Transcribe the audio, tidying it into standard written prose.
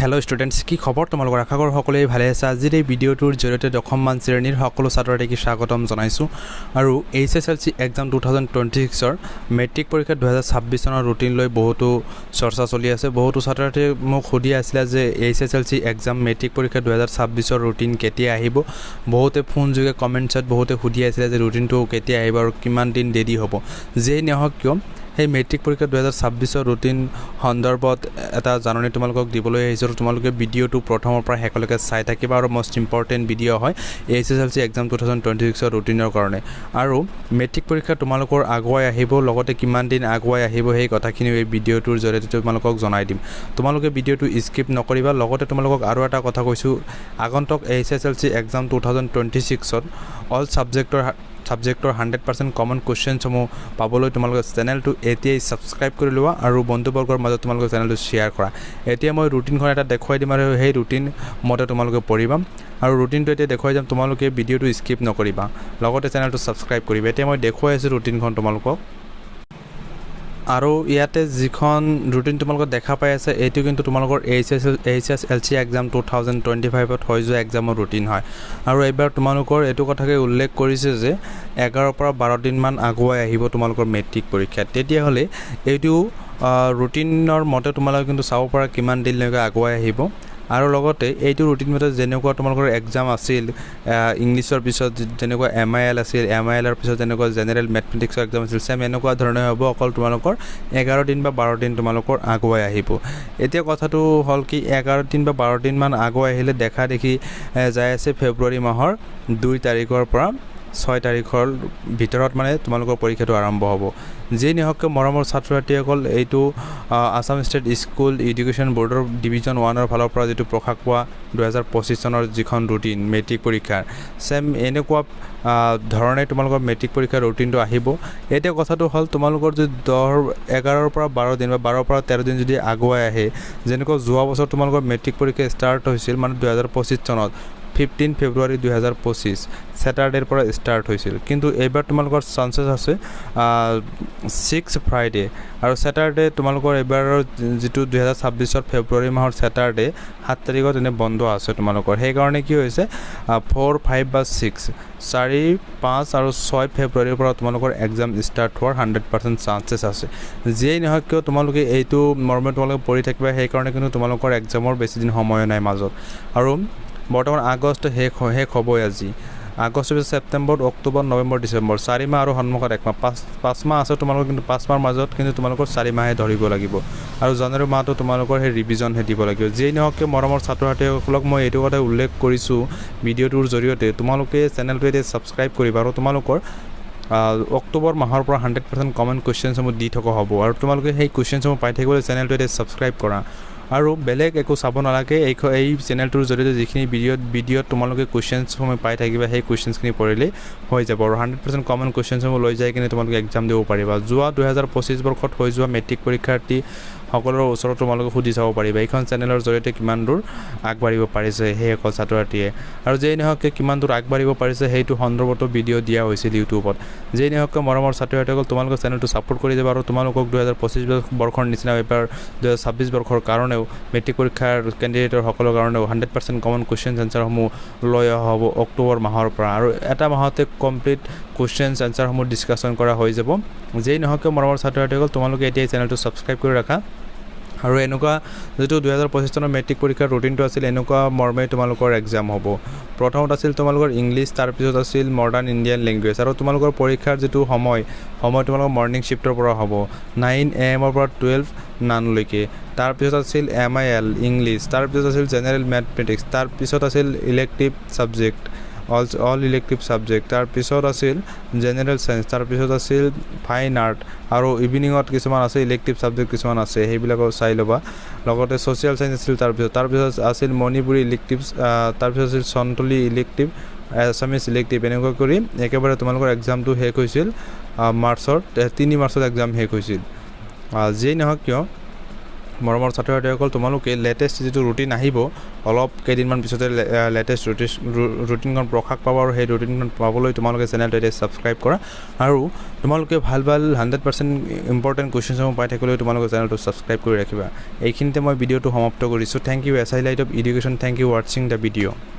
Hello students, কি খবৰ তোমালোকৰ আশা কৰো সকলোৱে ভালে আছে। আজিৰ এই ভিডিওটোৰ জৰিয়তে দশমমান শ্ৰেণীৰ সকলো ছাত্ৰছাত্ৰীক স্বাগতম জনাইছো আৰু HSLC এক্সাম 2026 ৰ মেট্ৰিক পৰীক্ষা 2026 চনৰ ৰুটিন লৈ বহুতো চৰ্চা চলি আছে। বহুতো ছাত্ৰছাত্ৰীয়ে মোক সুধি আছিল যে HSLC এক্সাম মেট্ৰিক পৰীক্ষা 2026 ৰ ৰুটিন কেতিয়া আহিব। বহুতে ফোন যোগে কমেন্টছত বহুতে সুধি আছিল যে ৰুটিনটো কেতিয়া আহিব আৰু কিমান দিন দেৰি হ'ব। যেই নহওক কিয় এই মেট্ৰিক পৰীক্ষা 2026 ৰ ৰুটিন সন্দৰ্ভত এটা জাননী তোমালোকক দিবলৈ আহিছো। তোমালোকে ভিডিওটো প্ৰথমৰ পৰা শেষলৈকে চাই থাকিবা আৰু মোষ্ট ইম্পৰ্টেন্ট ভিডিও হয় HSLC এক্সাম 2026 ৰ ৰুটিনৰ কাৰণে। আৰু মেট্ৰিক পৰীক্ষা তোমালোকৰ আগুৱাই আহিব, লগতে কিমান দিন আগুৱাই আহিব সেই কথাখিনি এই ভিডিওটোৰ জৰিয়তে তোমালোকক জনাই দিম। তোমালোকে ভিডিওটো স্কিপ নকৰিবা। লগতে তোমালোকক আৰু এটা কথা কৈছো, আগন্তুক HSLC এক্সাম 2026 ত অল সাবজেক্টৰ 100% কমন কোৱেশ্চনসমূহ পাবলৈ তোমালোকে চেনেলটো এতিয়াই সাবস্ক্ৰাইব কৰি লোৱা আৰু বন্ধুবৰ্গৰ মাজত তোমালোকে চেনেলটো শ্বেয়াৰ কৰা। এতিয়া মই ৰুটিনখন এটা দেখুৱাই দিম আৰু সেই ৰুটিন মতে তোমালোকে পঢ়িবা আৰু ৰুটিনটো এতিয়া দেখুৱাই যাম। তোমালোকে ভিডিওটো স্কিপ নকৰিবা, লগতে চেনেলটো সাবস্ক্ৰাইব কৰিবা। এতিয়া মই দেখুৱাই আছো ৰুটিনখন তোমালোকক। আৰু ইয়াতে যিখন ৰুটিন তোমালোকে দেখা পাই আছে এইটো কিন্তু তোমালোকৰ HSLC এক্সাম 2025 ত হৈ যোৱা এক্সামৰ ৰুটিন হয়। আৰু এইবাৰ তোমালোকৰ এইটো কথাকে উল্লেখ কৰিছে যে 11 পৰা 12 দিন মান আগুৱাই আহিব তোমালোকৰ মেট্ৰিক পৰীক্ষা। তেতিয়াহ'লে এইটো ৰুটিনৰ মতে তোমালোকে কিন্তু চাব পৰা কিমান দিনলৈকে আগুৱাই আহিব। আৰু লগতে এইটো ৰুটিন মতে যেনেকুৱা তোমালোকৰ এক্সাম আছিল ইংলিছৰ পিছত যেনেকুৱা MIL আছিল, MIL ৰ পিছত যেনেকুৱা জেনেৰেল মেথমেটিক্সৰ এক্সাম আছিল, সেম এনেকুৱা ধৰণে হ'ব, অকল তোমালোকৰ 11 দিন বা 12 দিন তোমালোকৰ আগুৱাই আহিব। এতিয়া কথাটো হ'ল কি 11 দিন বা 12 দিন মান আগুৱাই আহিলে দেখা দেখি যায় আছে ফেব্ৰুৱাৰী মাহৰ 2 তাৰিখৰ পৰা 6 তাৰিখৰ ভিতৰত মানে তোমালোকৰ পৰীক্ষাটো আৰম্ভ হ'ব। যেই নহওক মৰমৰ ছাত্ৰ-ছাত্ৰীসকল, এইটো আসাম ষ্টেট স্কুল এডুকেশ্যন বৰ্ডৰ ডিভিজন 1ৰ ফালৰ পৰা যিটো প্ৰকাশ পোৱা 2025 চনৰ যিখন ৰুটিন মেট্ৰিক পৰীক্ষাৰ সেম এনেকুৱা ধৰণে তোমালোকৰ মেট্ৰিক পৰীক্ষাৰ ৰুটিনটো আহিব। এতিয়া কথাটো হ'ল তোমালোকৰ যদি 11 পৰা 12 দিন বা 12 পৰা 13 দিন যদি আগুৱাই আহে, যেনেকৈ যোৱা বছৰ তোমালোকৰ মেট্ৰিক পৰীক্ষা ষ্টাৰ্ট হৈছিল মানে 2025 চনত 15 ফেব্ৰুৱাৰী 2025 স্যাটাৰডেৰ পৰা ষ্টাৰ্ট হৈছিল, কিন্তু এইবাৰ তোমালোকৰ চান্সেছ আছে 6 ফ্ৰাইডে আৰু স্যাটাৰডে তোমালোকৰ এইবাৰৰ যিটো 2026 ফেব্ৰুৱাৰী মাহৰ স্যাটাৰডে 7 তাৰিখত এনে বন্ধ আছে তোমালোকৰ। সেইকাৰণে কি হৈছে 4, 5 বা 6, 4, 5 আৰু 6 ফেব্ৰুৱাৰীৰ পৰা তোমালোকৰ এক্সাম ষ্টাৰ্ট হোৱাৰ 100% চান্সেছ আছে। যেই নহওক কিয় তোমালোকে এইটো মৰ্মে তোমালোকে পঢ়ি থাকিবা, সেইকাৰণে কিন্তু তোমালোকৰ এক্সামৰ বেছি দিন সময় নাই মাজত। আৰু বৰ্তমান আগষ্ট শেষ হ'বই আজি। আগষ্টৰ পিছত ছেপ্টেম্বৰ, অক্টোবৰ, নৱেম্বৰ, ডিচেম্বৰ 4 মাহ আৰু সন্মুখত 1 মাহ 5 মাহ আছে তোমালোকৰ, কিন্তু 5 মাহৰ মাজত কিন্তু তোমালোকৰ 4 মাহে ধৰিব লাগিব আৰু জানুৱাৰী মাহটো তোমালোকৰ সেই ৰিভিজনহে দিব লাগিব। যেই নহওক মৰমৰ ছাত্ৰ-ছাত্ৰীসকলক মই এইটো কথা উল্লেখ কৰিছোঁ ভিডিঅ'টোৰ জৰিয়তে, তোমালোকে চেনেলটো এতিয়া ছাবস্ক্ৰাইব কৰিবা আৰু তোমালোকৰ অক্টোবৰ মাহৰ পৰা 100% কমন কুৱেশ্যনসমূহ দি থকা হ'ব আৰু তোমালোকে সেই কুৱেশ্যনসমূহ পাই থাকিবলৈ চেনেলটো এতিয়া ছাবস্ক্ৰাইব কৰা আৰু বেলেগ একো চাব নালাগে। এই চেনেলটোৰ জৰিয়তে যিখিনি ভিডিঅ'ত তোমালোকে কুৱেশ্যনসমূহ পাই থাকিবা সেই কুৱেশ্যনখিনি পঢ়িলেই হৈ যাব আৰু 100% কমন কুৱেশ্যনসমূহ লৈ যাই কিনে তোমালোকে এক্সাম দিব পাৰিবা। যোৱা 2025 বৰ্ষত হৈ যোৱা মেট্ৰিক পৰীক্ষাৰ্থী সকলৰ ওচৰত তোমালোকে সুধি চাব পাৰিবা এইখন চেনেলৰ জৰিয়তে কিমান দূৰ আগবাঢ়িব পাৰিছে সেইসকল ছাত্ৰ-ছাত্ৰীয়ে। আৰু যেই নহওক কিমান দূৰ আগবাঢ়িব পাৰিছে সেইটো সন্দৰ্ভতো ভিডিঅ' দিয়া হৈছিল ইউটিউবত। যেই নহওক মৰমৰ ছাত্ৰ-ছাত্ৰীসকল তোমালোকে চেনেলটো ছাপোৰ্ট কৰি যাবা আৰু তোমালোকক 2025 বৰ্ষৰ নিচিনা এইবাৰ 2026 বৰ্ষৰ কাৰণেও মেট্ৰিক পৰীক্ষাৰ কেণ্ডিডেটৰ সকলৰ কাৰণেও 100% কমন কুৱেশ্যন এনচাৰসমূহ লৈ অহা হ'ব অক্টোবৰ মাহৰ পৰা আৰু এটা মাহতে কমপ্লিট কুৱেশ্যন এনচাৰসমূহ ডিছকাশ্যন কৰা হৈ যাব। যেই নহওক মৰমৰ ছাত্ৰ-ছাত্ৰীসকল তোমালোকে এতিয়া চেনেলটো ছাবস্ক্ৰাইব কৰি ৰাখা আৰু এনেকুৱা যিটো 2025 চনৰ মেট্ৰিক পৰীক্ষাৰ ৰুটিনটো আছিল এনেকুৱা মৰ্মে তোমালোকৰ এক্সাম হ'ব। প্ৰথমত আছিল তোমালোকৰ ইংলিছ, তাৰপিছত আছিল মডাৰ্ণ ইণ্ডিয়ান লেংগুৱেজ আৰু তোমালোকৰ পৰীক্ষাৰ যিটো সময় তোমালোকৰ মৰ্ণিং শ্বিফ্টৰ পৰা হ'ব 9 AM পৰা 12 noonলৈকে। তাৰপিছত আছিল MIL ইংলিছ, তাৰপিছত আছিল জেনেৰেল মেথমেটিক্স, তাৰপিছত আছিল elective subject all elective subject, তাৰপিছত আছিল জেনেৰেল চায়েন্স, তাৰপিছত আছিল ফাইন আৰ্ট আৰু ইভিনিঙত কিছুমান আছে ইলেক্টিভ ছাবজেক্ট কিছুমান আছে সেইবিলাকো চাই ল'বা। লগতে ছ'চিয়েল চায়েন্স আছিল, তাৰপিছত আছিল মণিপুৰী ইলেক্টিভ, তাৰপিছত আছিল সন্তলী ইলেক্টিভ, আছামিজ ইলেক্টিভ। এনেকুৱা কৰি একেবাৰে তোমালোকৰ এক্সামটো শেষ হৈছিল 3 মাৰ্চত এক্সাম শেষ হৈছিল। যেই নহওক কিয় মৰমৰ ছাত্ৰ-ছাত্ৰীসকল তোমালোকে লেটেষ্ট যিটো ৰুটিন আহিব অলপ কেইদিনমান পিছতে লেটেষ্ট ৰুটিনখন প্ৰকাশ পাব আৰু সেই ৰুটিনখন পাবলৈ তোমালোকে চেনেলটো এতিয়া ছাবস্ক্ৰাইব কৰা আৰু তোমালোকে ভাল 100% ইম্পৰ্টেণ্ট কুৱেশ্যনসমূহ পাই থাকিবলৈ তোমালোকে চেনেলটো ছাবস্ক্ৰাইব কৰি ৰাখিবা এইখিনিতে মই ভিডিঅ'টো সমাপ্ত কৰিছোঁ thank you SI light of education thank you ৱাচিং দ্য ভিডিঅ'